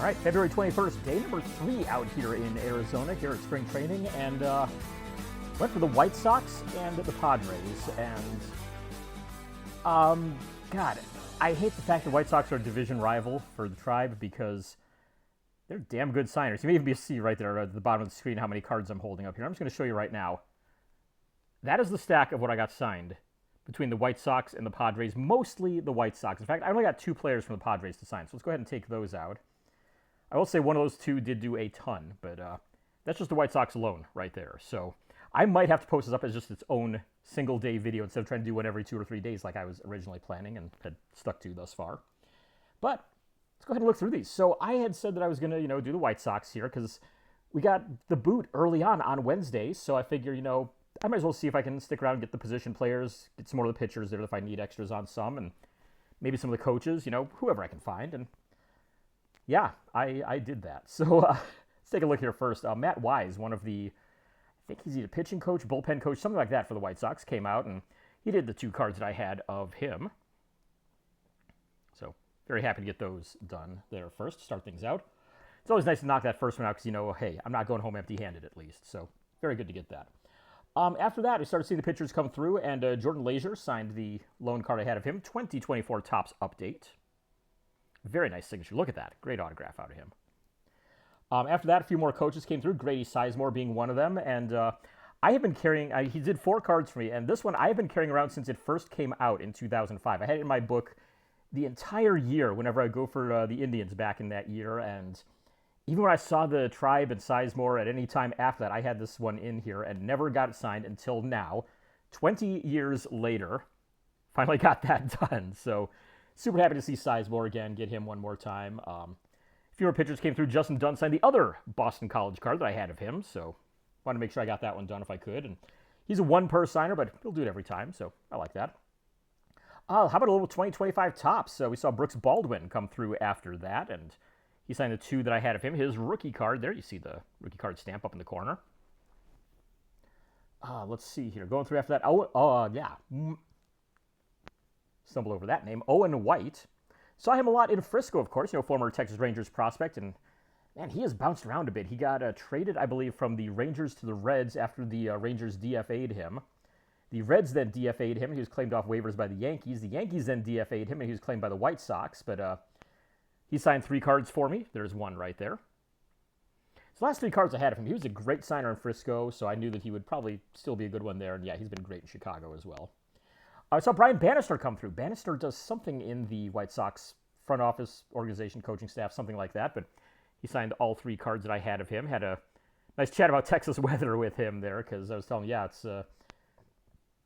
right, February 21st, day number 3 out here in Arizona, here at spring training, and went for the White Sox and the Padres. And, God, I hate the fact the White Sox are a division rival for the Tribe because they're damn good signers. You may even be able to see right there at the bottom of the screen how many cards I'm holding up here. I'm just going to show you right now. That is the stack of what I got signed between the White Sox and the Padres, mostly the White Sox. In fact, I only got 2 players from the Padres to sign, so let's go ahead and take those out. I will say one of those 2 did do a ton, but that's just the White Sox alone right there. So I might have to post this up as just its own single-day video instead of trying to do one every 2 or 3 days like I was originally planning and had stuck to thus far. But let's go ahead and look through these. So I had said that I was going to, do the White Sox here because we got the boot early on Wednesday, so I figure, I might as well see if I can stick around and get the position players, get some more of the pitchers there if I need extras on some, and maybe some of the coaches, whoever I can find. And yeah, I did that. So let's take a look here first. Matt Wise, one of the, I think he's either pitching coach, bullpen coach, something like that for the White Sox, came out, and he did the 2 cards that I had of him. So very happy to get those done there first to start things out. It's always nice to knock that first one out because, hey, I'm not going home empty-handed at least. So very good to get that. After that, I started seeing the pitchers come through, and Jordan Lazier signed the loan card I had of him, 2024 Topps Update. Very nice signature. Look at that. Great autograph out of him. After that, a few more coaches came through, Grady Sizemore being one of them, and I have been carrying, he did 4 cards for me, and this one I have been carrying around since it first came out in 2005. I had it in my book the entire year whenever I go for the Indians back in that year, and even when I saw the Tribe and Sizemore at any time after that, I had this one in here and never got it signed until now. 20 years later, finally got that done. So super happy to see Sizemore again, get him one more time. A few more pitchers came through. Justin Dunn signed the other Boston College card that I had of him, so wanted to make sure I got that one done if I could. And he's a 1-per signer, but he'll do it every time, so I like that. How about a little 2025 Topps? So we saw Brooks Baldwin come through after that, and he signed the 2 that I had of him. His rookie card there. You see the rookie card stamp up in the corner. Let's see here. Going through after that. Yeah. Stumbled over that name. Owen White. Saw him a lot in Frisco, of course. Former Texas Rangers prospect. And, man, he has bounced around a bit. He got traded, I believe, from the Rangers to the Reds after the Rangers DFA'd him. The Reds then DFA'd him. He was claimed off waivers by the Yankees. The Yankees then DFA'd him, and he was claimed by the White Sox. But, he signed 3 cards for me. There's one right there. So the last 3 cards I had of him, he was a great signer in Frisco, so I knew that he would probably still be a good one there. And yeah, he's been great in Chicago as well. I saw Brian Bannister come through. Bannister does something in the White Sox front office, organization, coaching staff, something like that. But he signed all 3 cards that I had of him. Had a nice chat about Texas weather with him there because I was telling him, yeah, it's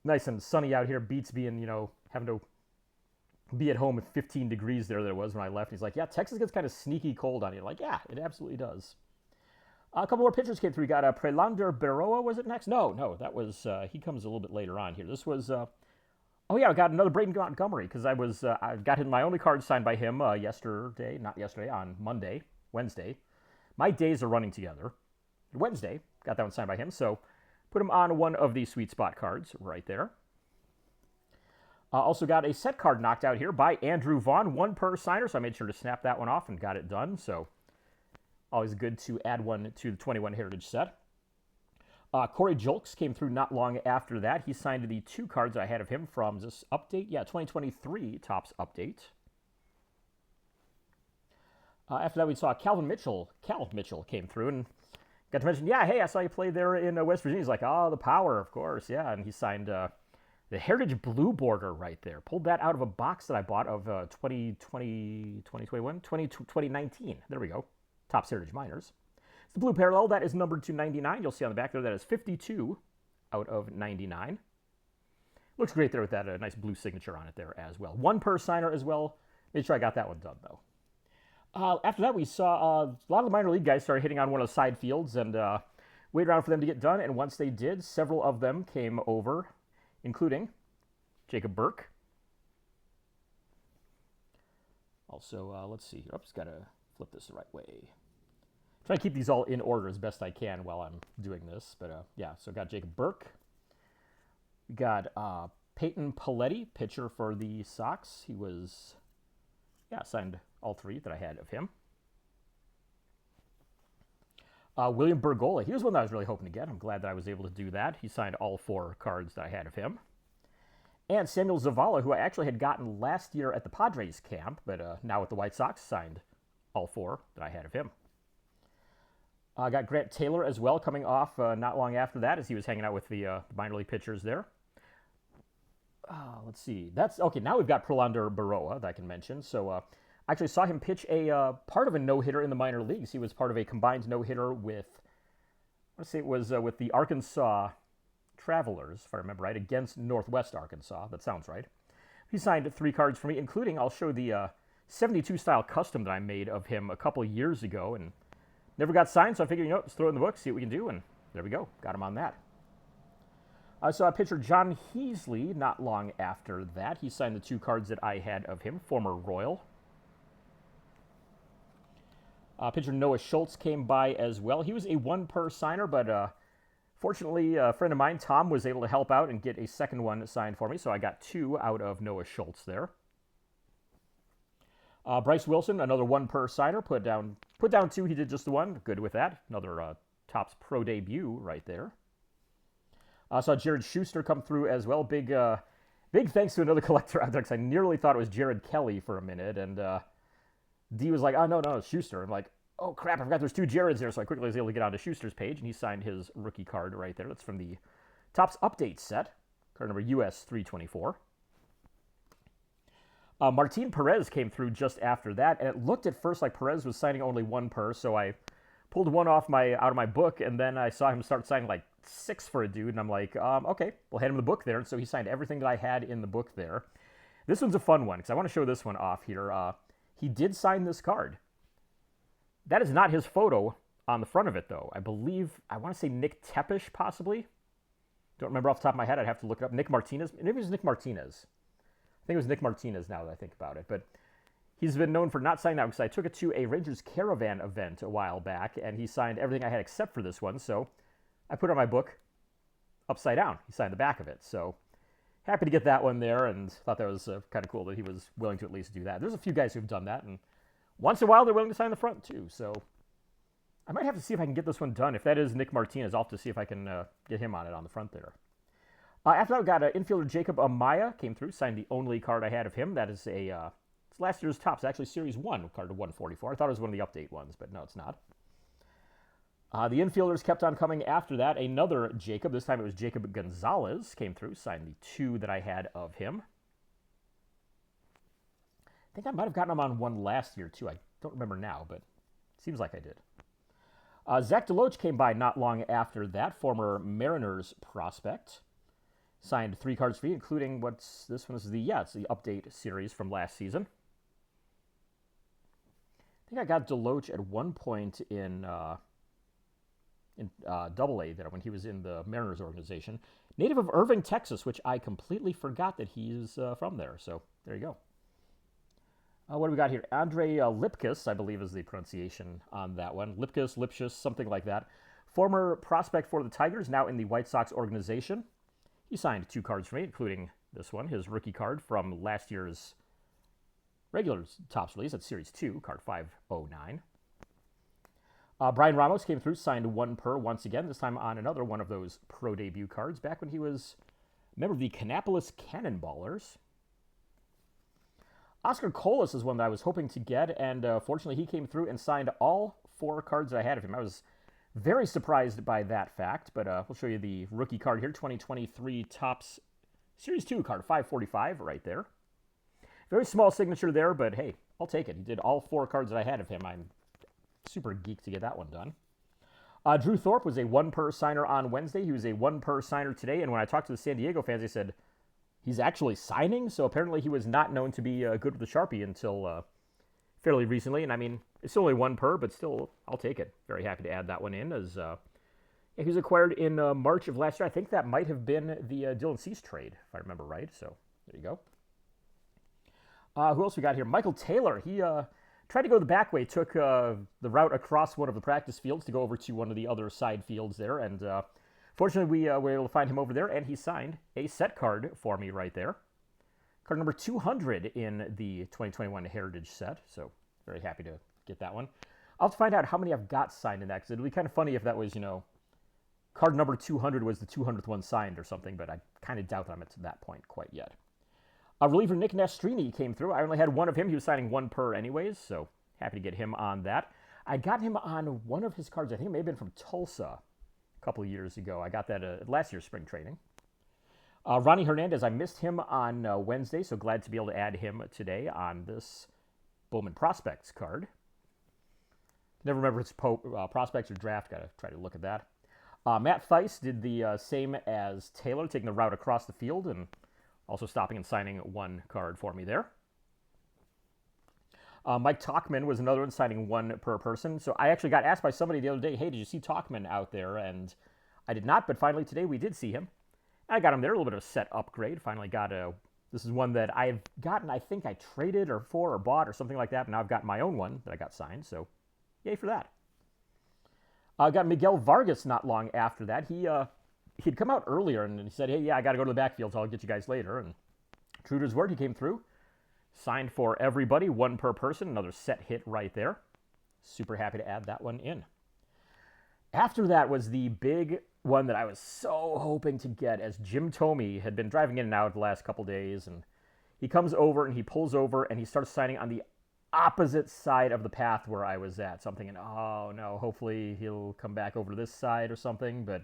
nice and sunny out here. Beats being, having to be at home at 15 degrees there that it was when I left. He's like, yeah, Texas gets kind of sneaky cold on you. Like, yeah, it absolutely does. A couple more pitchers came through. We got Prelander Berroa, was it next? No, that was, he comes a little bit later on here. This was, I got another Braden Montgomery because I got him my only card signed by him on Wednesday. My days are running together. Wednesday, got that one signed by him, so put him on one of the Sweet Spot cards right there. Also got a set card knocked out here by Andrew Vaughn, 1-per signer, so I made sure to snap that one off and got it done. So always good to add one to the 21 Heritage set. Corey Julks came through not long after that. He signed the 2 cards I had of him from this update. Yeah, 2023 Topps Update. After that, we saw Cal Mitchell came through and got to mention, yeah, hey, I saw you play there in West Virginia. He's like, the Power, of course, yeah. And he signed the Heritage Blue border right there. Pulled that out of a box that I bought of 2019. There we go. Topps Heritage Minors. It's the blue parallel. That is numbered to 99. You'll see on the back there that is 52 out of 99. Looks great there with that nice blue signature on it there as well. 1-per signer as well. Made sure I got that one done, though. After that, we saw a lot of the minor league guys started hitting on one of the side fields and waited around for them to get done. And once they did, several of them came over, including Jacob Burke. Also, let's see. Oops, got to flip this the right way. Try to keep these all in order as best I can while I'm doing this. But, yeah, so got Jacob Burke. We got Peyton Paletti, pitcher for the Sox. He was, signed all 3 that I had of him. William Bergolla, he was one that I was really hoping to get. I'm glad that I was able to do that. He signed all 4 cards that I had of him. And Samuel Zavala, who I actually had gotten last year at the Padres camp, but now with the White Sox, signed all 4 that I had of him. I got Grant Taylor as well coming off not long after that as he was hanging out with the minor league pitchers there. Let's see. That's okay. Now we've got Prolander Baroa that I can mention. So I actually saw him pitch a part of a no-hitter in the minor leagues. He was part of a combined no-hitter with, let's say it was with the Arkansas Travelers, if I remember right, against Northwest Arkansas. That sounds right. He signed 3 cards for me, including, I'll show the 72 style custom that I made of him a couple years ago and never got signed, so I figured, let's throw it in the book, see what we can do, and there we go. Got him on that. I saw pitcher John Heasley not long after that. He signed the 2 cards that I had of him, former Royal. Pitcher Noah Schultz came by as well. He was a 1 per signer, but fortunately, a friend of mine, Tom, was able to help out and get a second one signed for me, so I got 2 out of Noah Schultz there. Bryce Wilson, another 1 per signer, put down 2. He did just the 1. Good with that. Another Topps Pro debut right there. I saw Jared Schuster come through as well. Big thanks to another collector out there because I nearly thought it was Jared Kelly for a minute, and D was like, "Oh no, it's Schuster." I'm like, "Oh crap, I forgot there's 2 Jareds there." So I quickly was able to get onto Schuster's page, and he signed his rookie card right there. That's from the Topps Update set, card number US 324. Martin Perez came through just after that, and it looked at first like Perez was signing only 1 per, so I pulled 1 out of my book, and then I saw him start signing like 6 for a dude, and I'm like, okay, we'll hand him the book there. And so he signed everything that I had in the book there. This one's a fun one, because I want to show this one off here. He did sign this card. That is not his photo on the front of it, though. I want to say Nick Tepish, possibly. Don't remember off the top of my head. I'd have to look it up. Nick Martinez. Maybe it was Nick Martinez. I think it was Nick Martinez now that I think about it. But he's been known for not signing that because I took it to a Rangers Caravan event a while back, and he signed everything I had except for this one. So I put it on my book upside down. He signed the back of it. So happy to get that one there, and thought that was kind of cool that he was willing to at least do that. There's a few guys who've done that, and once in a while they're willing to sign the front too. So I might have to see if I can get this one done. If that is Nick Martinez, I'll have to see if I can get him on it on the front there. After that, we got infielder Jacob Amaya came through, signed the only card I had of him. That is it's last year's Topps, actually Series 1, card to 144. I thought it was one of the update ones, but no, it's not. The infielders kept on coming after that. Another Jacob, this time it was Jacob Gonzalez, came through, signed the 2 that I had of him. I think I might have gotten him on one last year, too. I don't remember now, but it seems like I did. Zach Deloach came by not long after that, former Mariners prospect. Signed 3 cards for me, including it's the update series from last season. I think I got Deloach at one point in Double-A there when he was in the Mariners organization. Native of Irving, Texas, which I completely forgot that he's from there. So there you go. What do we got here? Andre Lipkis, I believe is the pronunciation on that one. Lipkis, something like that. Former prospect for the Tigers, now in the White Sox organization. He signed 2 cards for me, including this one, his rookie card from last year's regular Topps release. That's Series 2, card 509. Brian Ramos came through, signed 1 per once again, this time on another one of those pro debut cards, back when he was a member of the Kannapolis Cannonballers. Oscar Colas is one that I was hoping to get, and fortunately he came through and signed all 4 cards that I had of him. I was very surprised by that fact, but we'll show you the rookie card here, 2023 Topps Series 2 card, 545 right there. Very small signature there, but hey, I'll take it. He did all 4 cards that I had of him. I'm super geeked to get that one done. Drew Thorpe was a 1 per signer on Wednesday. He was a 1 per signer today, and when I talked to the San Diego fans, they said he's actually signing, so apparently he was not known to be good with the Sharpie until fairly recently, and I mean, it's only 1 per, but still, I'll take it. Very happy to add that one in, as he was acquired in March of last year. I think that might have been the Dylan Cease trade, if I remember right, so there you go. Who else we got here? Michael Taylor. He tried to go the back way, took the route across one of the practice fields to go over to one of the other side fields there, and fortunately we were able to find him over there, and he signed a set card for me right there. Card number 200 in the 2021 Heritage set, so very happy to get that one. I'll have to find out how many I've got signed in that, because it'd be kind of funny if that was, card number 200 was the 200th one signed or something, but I kind of doubt that I'm at that point quite yet. Reliever Nick Nastrini came through. I only had one of him. He was signing one per anyways, so happy to get him on that. I got him on one of his cards. I think it may have been from Tulsa a couple of years ago. I got that at last year's spring training. Ronnie Hernandez, I missed him on Wednesday, so glad to be able to add him today on this Bowman Prospects card. Never remember if it's Prospects or Draft. Got to try to look at that. Matt Theis did the same as Taylor, taking the route across the field and also stopping and signing one card for me there. Mike Tauchman was another one, signing one per person. So I actually got asked by somebody the other day, hey, did you see Tauchman out there? And I did not, but finally today we did see him. I got him there, a little bit of a set upgrade. Finally got this is one that I've gotten, I think I traded or bought or something like that, but now I've got my own one that I got signed, so yay for that. I got Miguel Vargas not long after that. He'd come out earlier and he said, hey, yeah, I got to go to the backfield, so I'll get you guys later. And true to his word, he came through. Signed for everybody, one per person, another set hit right there. Super happy to add that one in. After that was the big one that I was so hoping to get, as Jim Thome had been driving in and out the last couple days, and he comes over and he pulls over and he starts signing on the opposite side of the path where I was at. So I'm thinking, oh no, hopefully he'll come back over to this side or something, but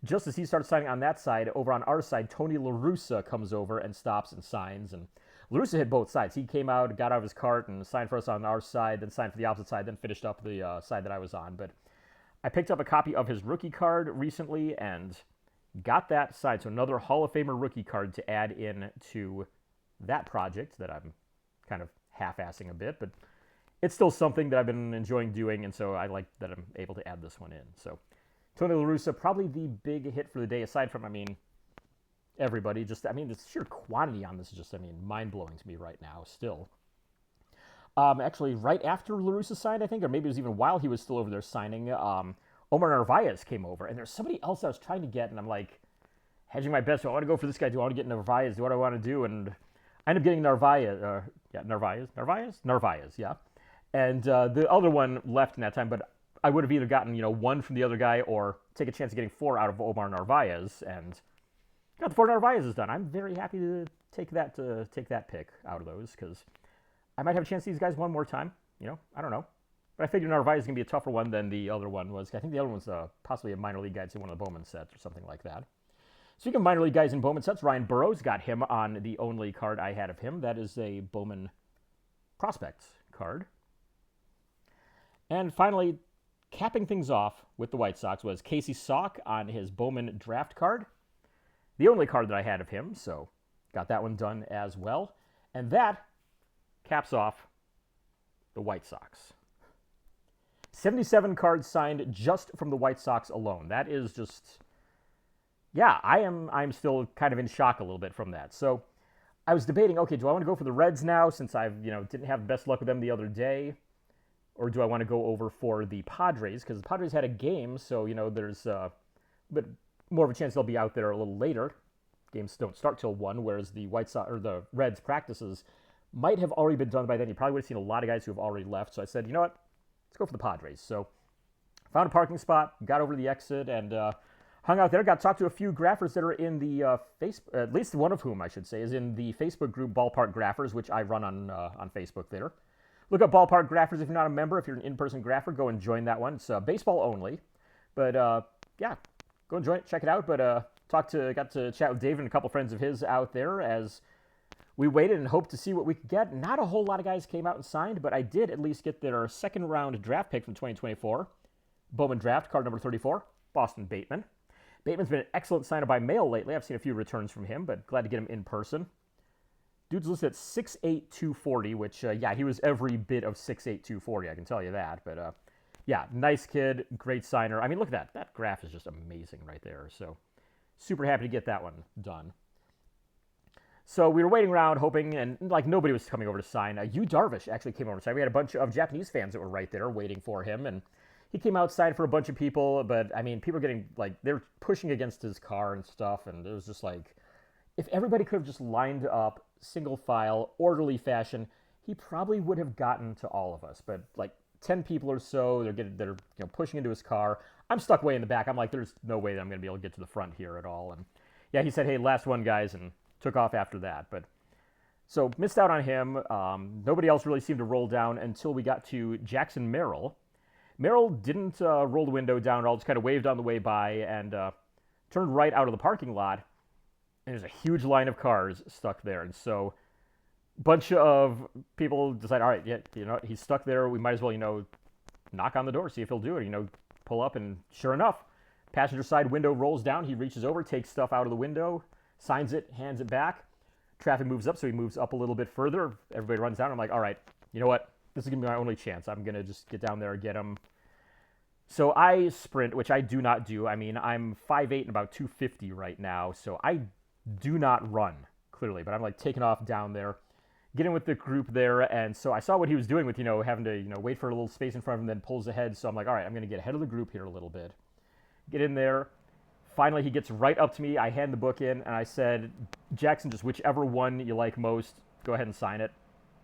just as he starts signing on that side, over on our side, Tony La Russa comes over and stops and signs, and La Russa hit both sides. He came out, got out of his cart, and signed for us on our side, then signed for the opposite side, then finished up the side that I was on. But I picked up a copy of his rookie card recently and got that side. So another Hall of Famer rookie card to add in to that project that I'm kind of half-assing a bit. But it's still something that I've been enjoying doing, and so I like that I'm able to add this one in. So Tony La Russa, probably the big hit for the day, aside from, everybody. The sheer quantity on this is just, mind-blowing to me right now still. Actually, right after La Russa signed, I think, or maybe it was even while he was still over there signing, Omar Narvaez came over. And there's somebody else I was trying to get, and I'm like, hedging my bets. Do I want to go for this guy? Do I want to get Narvaez? Do what I want to do? And I ended up getting Narvaez. Narvaez, yeah. And the other one left in that time, but I would have either gotten, one from the other guy or take a chance of getting 4 out of Omar Narvaez, and got the 4 Narvaez's done. I'm very happy to take that pick out of those, because I might have a chance to see these guys one more time. I don't know. But I figured Narvaez is going to be a tougher one than the other one was. I think the other one's possibly a minor league guy in one of the Bowman sets or something like that. Speaking of minor league guys in Bowman sets, Ryan Burroughs, got him on the only card I had of him. That is a Bowman Prospects card. And finally, capping things off with the White Sox was Casey Salk on his Bowman draft card. The only card that I had of him, so got that one done as well. And that caps off the White Sox. 77 cards signed just from the White Sox alone. That is just, I'm still kind of in shock a little bit from that. So I was debating, okay, do I want to go for the Reds now since I didn't have the best luck with them the other day? Or do I want to go over for the Padres? Because the Padres had a game, so, there's a bit more of a chance they'll be out there a little later. Games don't start till 1, whereas the White Sox or the Reds practices might have already been done by then. You probably would have seen a lot of guys who have already left. So I said, you know what? Let's go for the Padres. So found a parking spot, got over to the exit, and hung out there. Got to talk to a few graphers that are in the at least one of whom I should say is in the Facebook group Ballpark Graphers, which I run on Facebook there. Look up Ballpark Graphers if you're not a member. If you're an in-person grapher, go and join that one. It's baseball only, but go and join it, check it out. But got to chat with David and a couple friends of his out there as we waited and hoped to see what we could get. Not a whole lot of guys came out and signed, but I did at least get their second round draft pick from 2024. Bowman draft, card number 34, Boston Bateman. Bateman's been an excellent signer by mail lately. I've seen a few returns from him, but glad to get him in person. Dude's listed at 6'8", 240, which, he was every bit of 6'8", 240, I can tell you that. But, nice kid, great signer. Look at that. That graph is just amazing right there. So, super happy to get that one done. So, we were waiting around, hoping, and, nobody was coming over to sign. Yu Darvish actually came over to sign. We had a bunch of Japanese fans that were right there waiting for him, and he came out, signed for a bunch of people, but, people are getting, they're pushing against his car and stuff, and it was just if everybody could have just lined up, single file, orderly fashion, he probably would have gotten to all of us. But, 10 people or so. They're pushing into his car. I'm stuck way in the back. I'm like, there's no way that I'm going to be able to get to the front here at all. And yeah, he said, hey, last one, guys, and took off after that. But so missed out on him. Nobody else really seemed to roll down until we got to Jackson Merrill. Merrill didn't roll the window down at all, just kind of waved on the way by and turned right out of the parking lot. And there's a huge line of cars stuck there. And so a bunch of people decide, all right, yeah, he's stuck there. We might as well, knock on the door, see if he'll do it, pull up. And sure enough, passenger side window rolls down. He reaches over, takes stuff out of the window, signs it, hands it back. Traffic moves up, so he moves up a little bit further. Everybody runs down. I'm like, all right, you know what? This is going to be my only chance. I'm going to just get down there and get him. So I sprint, which I do not do. I mean, I'm 5'8" and about 250 right now, so I do not run, clearly. But I'm like taking off down there, getting with the group there. And so I saw what he was doing with, having to, wait for a little space in front of him, then pulls ahead. So I'm like, all right, I'm going to get ahead of the group here a little bit. Get in there. Finally, he gets right up to me. I hand the book in, and I said, Jackson, just whichever one you like most, go ahead and sign it.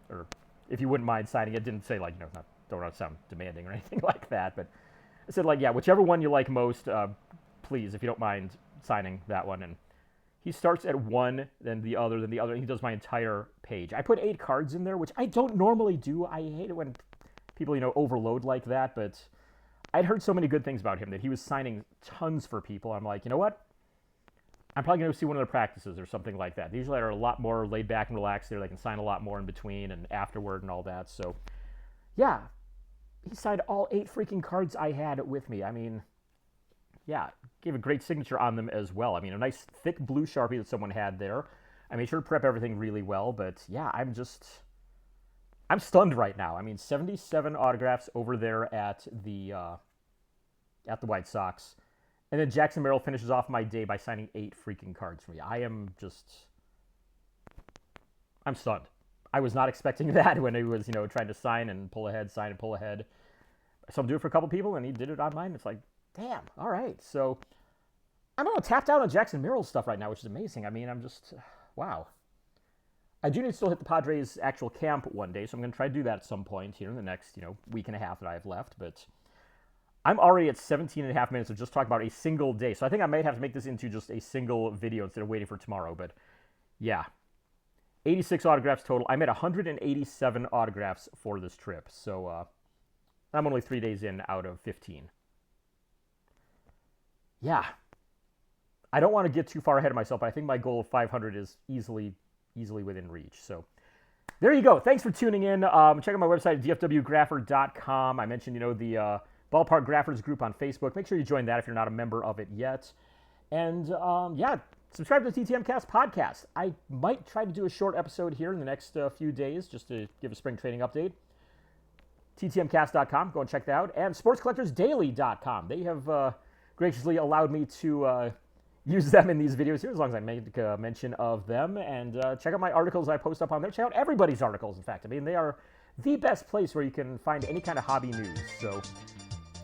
Or if you wouldn't mind signing it. Didn't say, don't want to sound demanding or anything like that. But I said, yeah, whichever one you like most, please, if you don't mind signing that one. And he starts at one, then the other, then the other. And he does my entire page. I put 8 cards in there, which I don't normally do. I hate it when people, overload like that. But I'd heard so many good things about him that he was signing tons for people. I'm like, you know what? I'm probably going to see one of their practices or something like that. They usually are a lot more laid back and relaxed there. They can sign a lot more in between and afterward and all that. So, yeah, he signed all 8 freaking cards I had with me. I mean, yeah, gave a great signature on them as well. I mean, a nice thick blue Sharpie that someone had there. I made sure to prep everything really well. But, yeah, I'm stunned right now. I mean, 77 autographs over there at the White Sox. And then Jackson Merrill finishes off my day by signing 8 freaking cards for me. I'm stunned. I was not expecting that when he was, trying to sign and pull ahead, sign and pull ahead. So I'm doing it for a couple people, and he did it on mine. It's like, damn, all right. So I'm going to tap down on Jackson Merrill's stuff right now, which is amazing. I mean, wow. I do need to still hit the Padres' actual camp one day, so I'm going to try to do that at some point here in the next, week and a half that I have left. But I'm already at 17 and a half minutes of just talking about a single day. So I think I might have to make this into just a single video instead of waiting for tomorrow. But yeah, 86 autographs total. I'm at 187 autographs for this trip. So I'm only 3 days in out of 15. Yeah. I don't want to get too far ahead of myself, but I think my goal of 500 is easily within reach. So there you go. Thanks for tuning in. Check out my website at dfwgrapher.com. I mentioned, the Ballpark Graphers group on Facebook. Make sure you join that if you're not a member of it yet. And, yeah, subscribe to the TTM Cast podcast. I might try to do a short episode here in the next few days just to give a spring training update. TTMcast.com. Go and check that out. And SportsCollectorsDaily.com. They have graciously allowed me to use them in these videos here as long as I make mention of them. And check out my articles I post up on there. Check out everybody's articles, in fact. I mean, they are the best place where you can find any kind of hobby news. So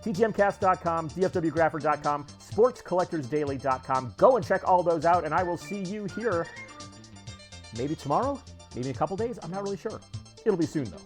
TTMcast.com, DFWgrapher.com, SportsCollectorsDaily.com. Go and check all those out, and I will see you here maybe tomorrow, maybe in a couple days. I'm not really sure. It'll be soon, though.